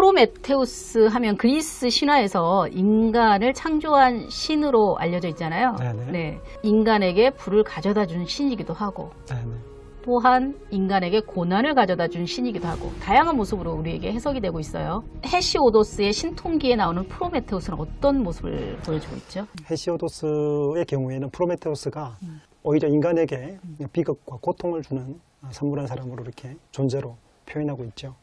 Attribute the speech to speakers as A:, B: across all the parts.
A: 프로메테우스 하면 그리스 신화에서 인간을 창조한 신으로 알려져 있잖아요.
B: 네네.
A: 네, 인간에게 불을 가져다 준 신이기도 하고
B: 네네.
A: 또한 인간에게 고난을 가져다 준 신이기도 하고 다양한 모습으로 우리에게 해석이 되고 있어요. 헤시오도스의 신통기에 나오는 프로메테우스는 어떤 모습을 보여주고 있죠?
B: 헤시오도스의 경우에는 프로메테우스가 오히려 인간에게 비극과 고통을 주는 선물한 사람으로 이렇게 존재로 표현하고 있죠.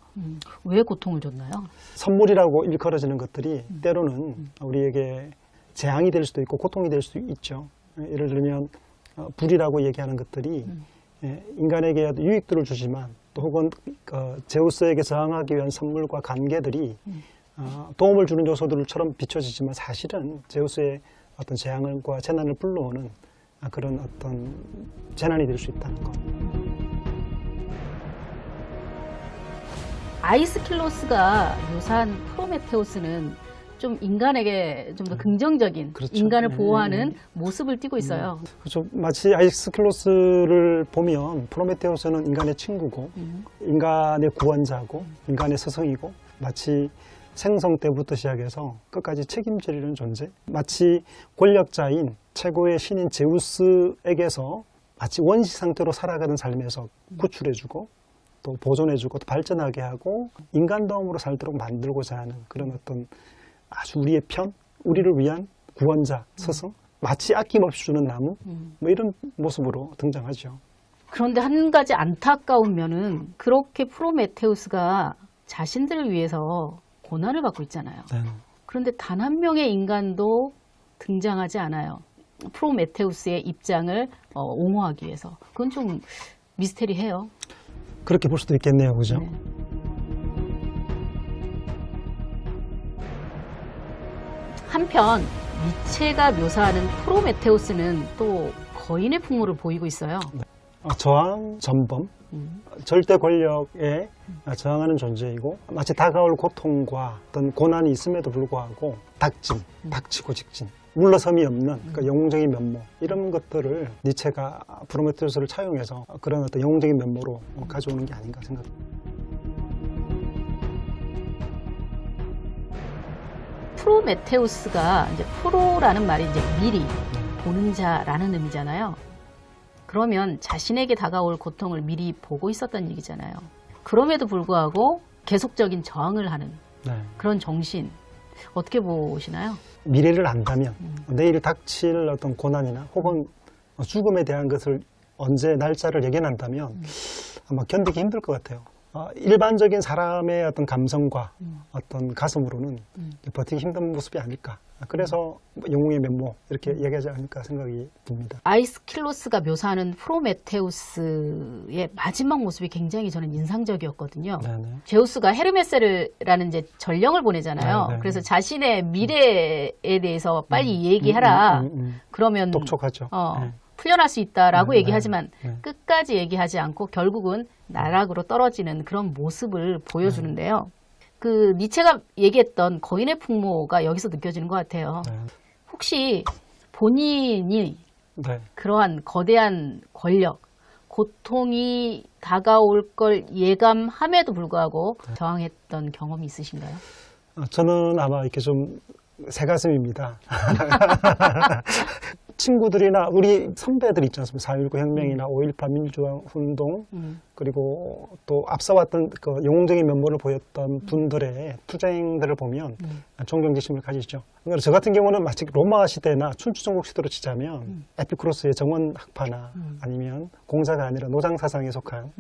A: 왜 고통을 줬나요?
B: 선물이라고 일컬어지는 것들이 때로는 우리에게 재앙이 될 수도 있고 고통이 될 수도 있죠. 예를 들면 불이라고 얘기하는 것들이 인간에게 유익들을 주지만 또 혹은 제우스에게 저항하기 위한 선물과 관계들이 도움을 주는 요소들처럼 비춰지지만 사실은 제우스의 어떤 재앙과 재난을 불러오는 그런 어떤 재난이 될 수 있다는 것.
A: 아이스킬로스가 묘사한 프로메테우스는 좀 인간에게 좀 더 긍정적인
B: 그렇죠.
A: 인간을 보호하는 모습을 띠고 있어요.
B: 그렇죠. 마치 아이스클로스를 보면 프로메테우스는 인간의 친구고 인간의 구원자고 인간의 스승이고 마치 생성 때부터 시작해서 끝까지 책임지려는 존재, 마치 권력자인 최고의 신인 제우스에게서 마치 원시 상태로 살아가는 삶에서 구출해주고 또 보존해주고 또 발전하게 하고 인간다움으로 살도록 만들고자 하는 그런 어떤 아주 우리의 편, 우리를 위한 구원자, 스승, 마치 아낌없이 주는 나무, 뭐 이런 모습으로 등장하죠.
A: 그런데 한 가지 안타까운 면은 그렇게 프로메테우스가 자신들을 위해서 고난을 받고 있잖아요.
B: 네.
A: 그런데 단 한 명의 인간도 등장하지 않아요. 프로메테우스의 입장을 옹호하기 위해서. 그건 좀 미스테리해요.
B: 그렇게 볼 수도 있겠네요, 그죠?
A: 네. 한편 니체가 묘사하는 프로메테우스는 또 거인의 풍모를 보이고 있어요.
B: 저항, 전범, 절대 권력에 저항하는 존재이고 마치 다가올 고통과 어떤 고난이 있음에도 불구하고 닥치고 직진, 물러섬이 없는 그러니까 영웅적인 면모 이런 것들을 니체가 프로메테우스를 차용해서 그런 어떤 영웅적인 면모로 가져오는 게 아닌가 생각합니다.
A: 프로메테우스가 이제 프로라는 말이 이제 미리 보는 자라는 의미잖아요. 그러면 자신에게 다가올 고통을 미리 보고 있었던 얘기잖아요. 그럼에도 불구하고 계속적인 저항을 하는 그런 정신 어떻게 보시나요?
B: 미래를 안다면 내일 닥칠 어떤 고난이나 혹은 죽음에 대한 것을 언제 날짜를 예견한다면 아마 견디기 힘들 것 같아요. 일반적인 사람의 어떤 감성과 어떤 가슴으로는 버티기 힘든 모습이 아닐까. 그래서 영웅의 면모 이렇게 얘기하지 않을까 생각이 듭니다.
A: 아이스킬로스가 묘사하는 프로메테우스의 마지막 모습이 굉장히 저는 인상적이었거든요.
B: 네네.
A: 제우스가 헤르메스라는 이제 전령을 보내잖아요.
B: 네네.
A: 그래서 자신의 미래에 대해서 빨리 얘기하라. 그러면
B: 독촉하죠.
A: 네. 풀려날 수 있다라고
B: 네,
A: 얘기하지만
B: 네.
A: 끝까지 얘기하지 않고 결국은 나락으로 떨어지는 그런 모습을 보여주는데요. 그 니체가 얘기했던 거인의 풍모가 여기서 느껴지는 것 같아요.
B: 네.
A: 혹시 본인이
B: 네.
A: 그러한 거대한 권력, 고통이 다가올 걸 예감함에도 불구하고 저항했던 경험이 있으신가요?
B: 저는 아마 이렇게 좀 새가슴입니다. 친구들이나 우리 선배들 있지 않습니까? 4.19 혁명이나 5.18 민주화 운동 그리고 또 앞서왔던 그 영웅적인 면모를 보였던 분들의 투쟁들을 보면 존경지심을 가지죠. 그러니까 저 같은 경우는 마치 로마 시대나 춘추전국 시대로 치자면 에피쿠로스의 정원 학파나 아니면 공자가 아니라 노장 사상에 속한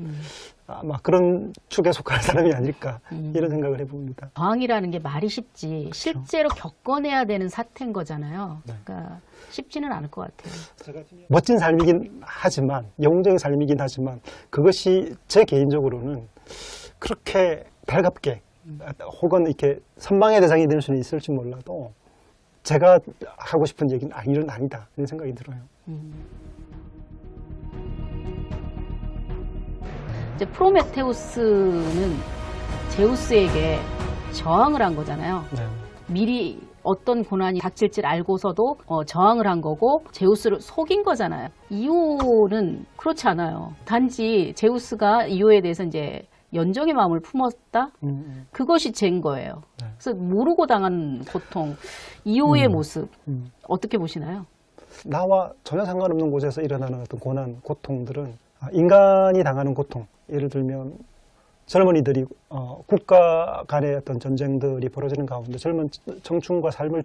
B: 아마 그런 축에 속한 사람이 아닐까 이런 생각을 해봅니다.
A: 저항이라는 게 말이 쉽지 실제로 겪어내야 되는 사태인 거잖아요.
B: 네.
A: 그러니까 쉽지는 않을 것 같아요.
B: 멋진 삶이긴 하지만 영웅적인 삶이긴 하지만 그것이 제 개인적으로는 그렇게 달갑게 혹은 이렇게 선망의 대상이 될 수는 있을지 몰라도 제가 하고 싶은 얘기는 일은 아니다 이런 생각이 들어요.
A: 이제 프로메테우스는 제우스에게 저항을 한 거잖아요.
B: 네.
A: 미리 어떤 고난이 닥칠지 알고서도 저항을 한 거고 제우스를 속인 거잖아요. 이오는 그렇지 않아요. 단지 제우스가 이오에 대해서 이제 연정의 마음을 품었다? 그것이 죄인 거예요.
B: 네.
A: 그래서 모르고 당한 고통, 이호의 모습
B: 음.
A: 어떻게 보시나요?
B: 나와 전혀 상관없는 곳에서 일어나는 어떤 고난, 고통들은 인간이 당하는 고통, 예를 들면 젊은이들이 국가 간의 어떤 전쟁들이 벌어지는 가운데 젊은 청춘과 삶을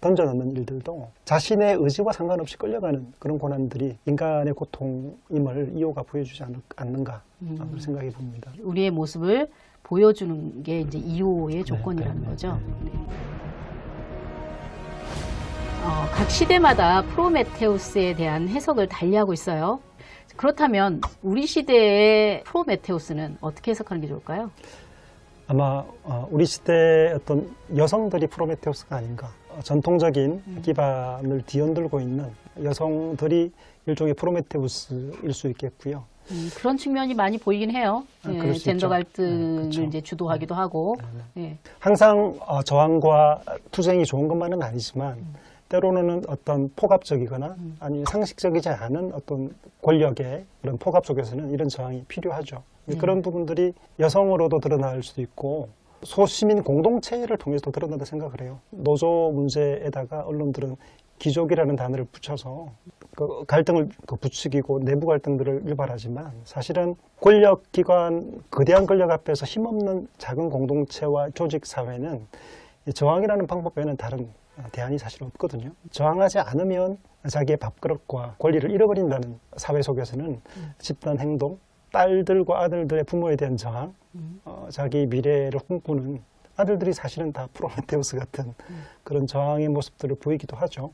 B: 던져놓는 일들도 자신의 의지와 상관없이 끌려가는 그런 고난들이 인간의 고통임을 이호가 보여주지 않는가 생각해 봅니다.
A: 우리의 모습을 보여주는 게 이제 이호의 조건이라는 거죠. 네. 각 시대마다 프로메테우스에 대한 해석을 달리하고 있어요. 그렇다면 우리 시대의 프로메테우스는 어떻게 해석하는 게 좋을까요?
B: 아마 우리 시대의 어떤 여성들이 프로메테우스가 아닌가. 전통적인 기반을 뒤흔들고 있는 여성들이 일종의 프로메테우스일 수 있겠고요.
A: 그런 측면이 많이 보이긴 해요. 예,
B: 그럴 수
A: 젠더
B: 있죠.
A: 갈등을
B: 그렇죠.
A: 이제 주도하기도 하고. 예.
B: 항상 저항과 투쟁이 좋은 것만은 아니지만 때로는 어떤 포갑적이거나 아니면 상식적이지 않은 어떤 권력의 그런 포갑 속에서는 이런 저항이 필요하죠. 그런 부분들이 여성으로도 드러날 수도 있고 소시민 공동체를 통해서도 드러난다 생각을 해요. 노조 문제에다가 언론들은 귀족이라는 단어를 붙여서 그 갈등을 부추기고 내부 갈등들을 유발하지만 사실은 권력기관, 거대한 권력 앞에서 힘없는 작은 공동체와 조직 사회는 저항이라는 방법 외에는 다른 대안이 사실 없거든요. 저항하지 않으면 자기의 밥그릇과 권리를 잃어버린다는 사회 속에서는 집단 행동, 딸들과 아들들의 부모에 대한 저항, 자기 미래를 꿈꾸는 아들들이 사실은 다 프로메테우스 같은 그런 저항의 모습들을 보이기도 하죠.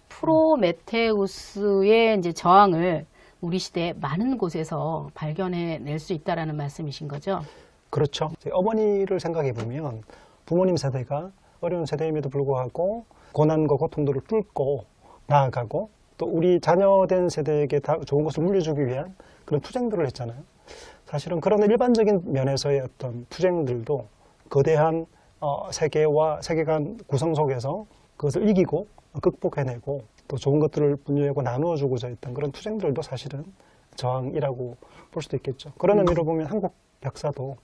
A: 프로메테우스의 이제 저항을 우리 시대 많은 곳에서 발견해낼 수 있다라는 말씀이신 거죠?
B: 그렇죠. 어머니를 생각해 보면 부모님 세대가 어려운 세대임에도 불구하고 고난과 고통들을 뚫고 나아가고 또 우리 자녀된 세대에게 다 좋은 것을 물려주기 위한 그런 투쟁들을 했잖아요. 사실은 그런 일반적인 면에서의 어떤 투쟁들도 거대한 세계와 세계관 구성 속에서 그것을 이기고 극복해내고 또 좋은 것들을 분유하고 나누어주고자 했던 그런 투쟁들도 사실은 저항이라고 볼 수도 있겠죠. 그런 의미로 보면 한국 역사도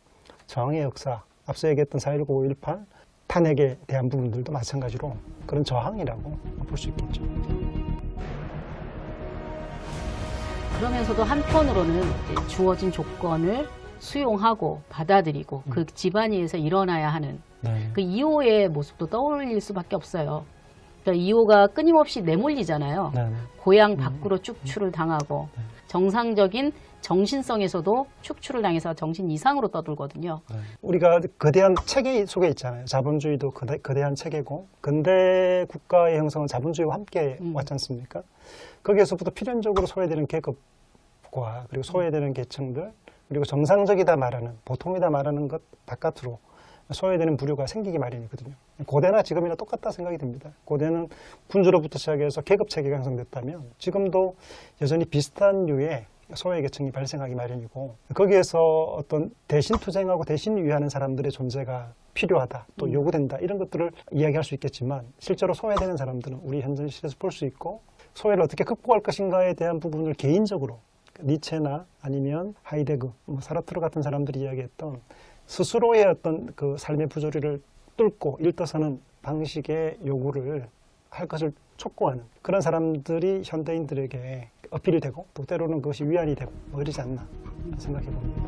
B: 저항의 역사, 앞서 얘기했던 4.19, 5.18 탄핵에 대한 부분들도 마찬가지로 그런 저항이라고 볼 수 있겠죠.
A: 그러면서도 한편으로는 이제 주어진 조건을 수용하고 받아들이고 그 집안위에서 일어나야 하는
B: 네.
A: 그 이호의 모습도 떠올릴 수밖에 없어요. 그러니까 이호가 끊임없이 내몰리잖아요.
B: 네.
A: 고향 밖으로 축출을 당하고 정상적인 정신성에서도 축출을 당해서 정신 이상으로 떠들거든요.
B: 우리가 거대한 체계 속에 있잖아요. 자본주의도 거대한 체계고 근대 국가의 형성은 자본주의와 함께 왔지 않습니까? 거기에서부터 필연적으로 소외되는 계급과 그리고 소외되는 계층들 그리고 정상적이다 말하는 보통이다 말하는 것 바깥으로 소외되는 부류가 생기기 마련이거든요. 고대나 지금이나 똑같다 생각이 듭니다. 고대는 군주로부터 시작해서 계급체계가 형성됐다면 지금도 여전히 비슷한 류의 소외계층이 발생하기 마련이고 거기에서 어떤 대신 투쟁하고 대신 위하는 사람들의 존재가 필요하다 또 요구된다 이런 것들을 이야기할 수 있겠지만 실제로 소외되는 사람들은 우리 현재 시대에서 볼 수 있고 소외를 어떻게 극복할 것인가에 대한 부분을 개인적으로 니체나 아니면 하이데그, 사르트르 같은 사람들이 이야기했던 스스로의 어떤 그 삶의 부조리를 뚫고 일떠서는 방식의 요구를 할 것을 촉구하는 그런 사람들이 현대인들에게 어필이 되고 또 때로는 그것이 위안이 되고 이러지 않나 생각해 봅니다.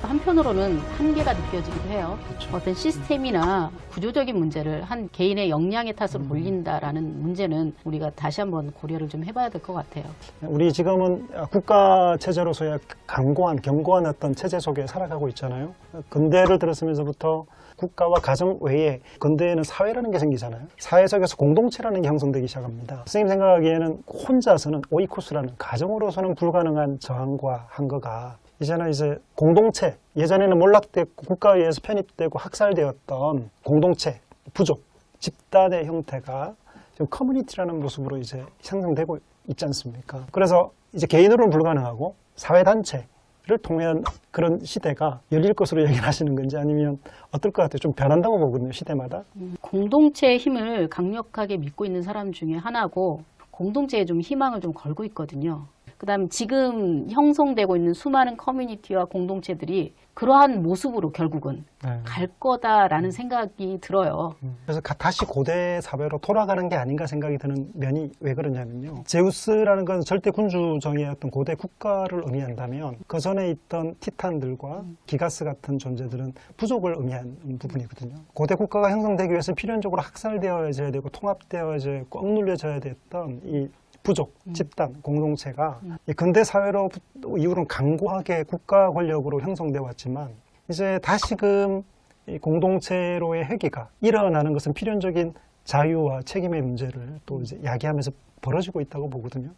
A: 한편으로는 한계가 느껴지기도 해요.
B: 그렇죠.
A: 어떤 시스템이나 구조적인 문제를 한 개인의 역량의 탓으로 돌린다라는 문제는 우리가 다시 한번 고려를 좀 해봐야 될 것 같아요.
B: 우리 지금은 국가 체제로서의 견고한 어떤 체제 속에 살아가고 있잖아요. 근대를 들었으면서부터 국가와 가정 외에 근대에는 사회라는 게 생기잖아요. 사회 속에서 공동체라는 게 형성되기 시작합니다. 선생님 생각하기에는 혼자서는 오이코스라는 가정으로서는 불가능한 저항과 한거가 이제는 이제 공동체, 예전에는 몰락됐고 국가에 의해서 편입되고 학살되었던 공동체, 부족, 집단의 형태가 지금 커뮤니티라는 모습으로 이제 형성되고 있지 않습니까? 그래서 이제 개인으로는 불가능하고 사회단체를 통한 그런 시대가 열릴 것으로 얘기를 하시는 건지 아니면 어떨 것 같아요? 좀 변한다고 보거든요, 시대마다.
A: 공동체의 힘을 강력하게 믿고 있는 사람 중에 하나고 공동체에 좀 희망을 좀 걸고 있거든요. 그다음 지금 형성되고 있는 수많은 커뮤니티와 공동체들이 그러한 모습으로 결국은
B: 네.
A: 갈 거다라는 생각이 들어요.
B: 그래서 다시 고대 사회로 돌아가는 게 아닌가 생각이 드는 면이 왜 그러냐면요. 제우스라는 건 절대 군주정의 어떤 고대 국가를 의미한다면 그 전에 있던 티탄들과 기가스 같은 존재들은 부족을 의미한 부분이거든요. 고대 국가가 형성되기 위해서 필연적으로 학살되어져야 되고 통합되어져야 되고 억눌려져야 됐던 이 부족, 집단, 공동체가 이 근대 사회로 이후로는 강고하게 국가 권력으로 형성되어 왔지만 이제 다시금 이 공동체로의 회귀가 일어나는 것은 필연적인 자유와 책임의 문제를 또 이제 야기하면서 벌어지고 있다고 보거든요.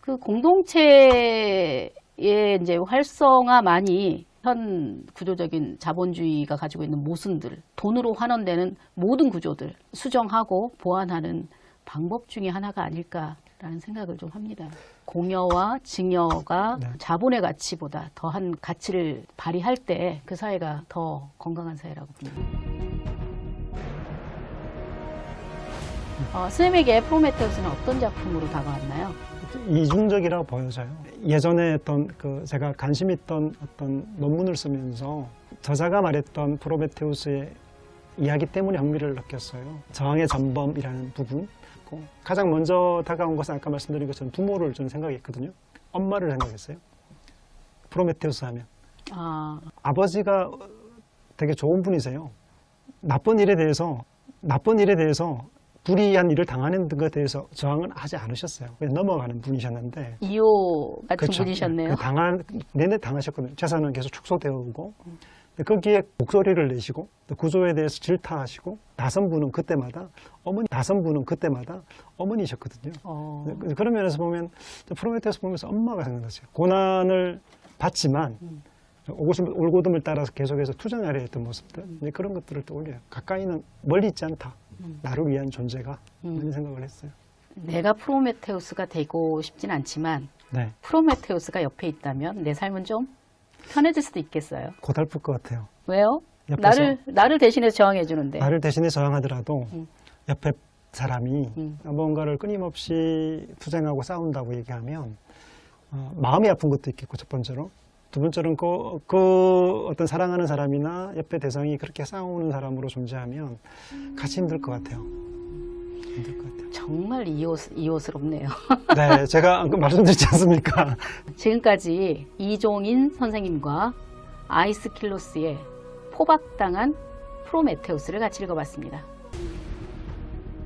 A: 그 공동체의 이제 활성화만이 현 구조적인 자본주의가 가지고 있는 모순들, 돈으로 환원되는 모든 구조들 수정하고 보완하는 방법 중에 하나가 아닐까라는 생각을 좀 합니다. 공여와 증여가
B: 네.
A: 자본의 가치보다 더한 가치를 발휘할 때 그 사회가 더 건강한 사회라고 봅니다. 스님에게 프로메테우스는 어떤 작품으로 다가왔나요?
B: 이중적이라고 보여져요. 예전에 어떤 제가 관심 있던 어떤 논문을 쓰면서 저자가 말했던 프로메테우스의 이야기 때문에 흥미를 느꼈어요. 저항의 전범이라는 부분. 가장 먼저 다가온 것은 아까 말씀드린 것처럼 부모를 좀 생각했거든요. 엄마를 생각했어요. 프로메테우스 하면. 아버지가 되게 좋은 분이세요. 나쁜 일에 대해서 불이한 일을 당하는 것에 대해서 저항은 하지 않으셨어요. 그냥 넘어가는 분이셨는데.
A: 이호 같은
B: 그렇죠.
A: 분이셨네요.
B: 내내 당하셨거든요. 재산은 계속 축소되어 오고. 거기에 목소리를 내시고 또 구조에 대해서 질타하시고 다선분은 그때마다 어머니셨거든요. 그런 면에서 보면 프로메테우스 보면서 엄마가 생각났어요. 고난을 받지만 올곧음을 따라서 계속해서 투쟁하려 했던 모습들 그런 것들을 떠올려요. 가까이는 멀리 있지 않다. 나를 위한 존재가 이런 생각을 했어요.
A: 내가 프로메테우스가 되고 싶진 않지만
B: 네.
A: 프로메테우스가 옆에 있다면 내 삶은 좀 편해질 수도 있겠어요.
B: 고달플 것 같아요.
A: 왜요?
B: 옆에서
A: 나를 대신해서 저항해 주는데.
B: 나를 대신해 저항하더라도 옆에 사람이 뭔가를 끊임없이 투쟁하고 싸운다고 얘기하면 마음이 아픈 것도 있겠고 첫 번째로 두 번째로는 그 어떤 사랑하는 사람이나 옆에 대상이 그렇게 싸우는 사람으로 존재하면 같이 힘들 것 같아요. 힘들 것 같아요.
A: 정말 이호스럽네요.
B: 네, 제가 말씀드렸지 않습니까?
A: 지금까지 이종인 선생님과 아이스킬로스의 포박당한 프로메테우스를 같이 읽어봤습니다.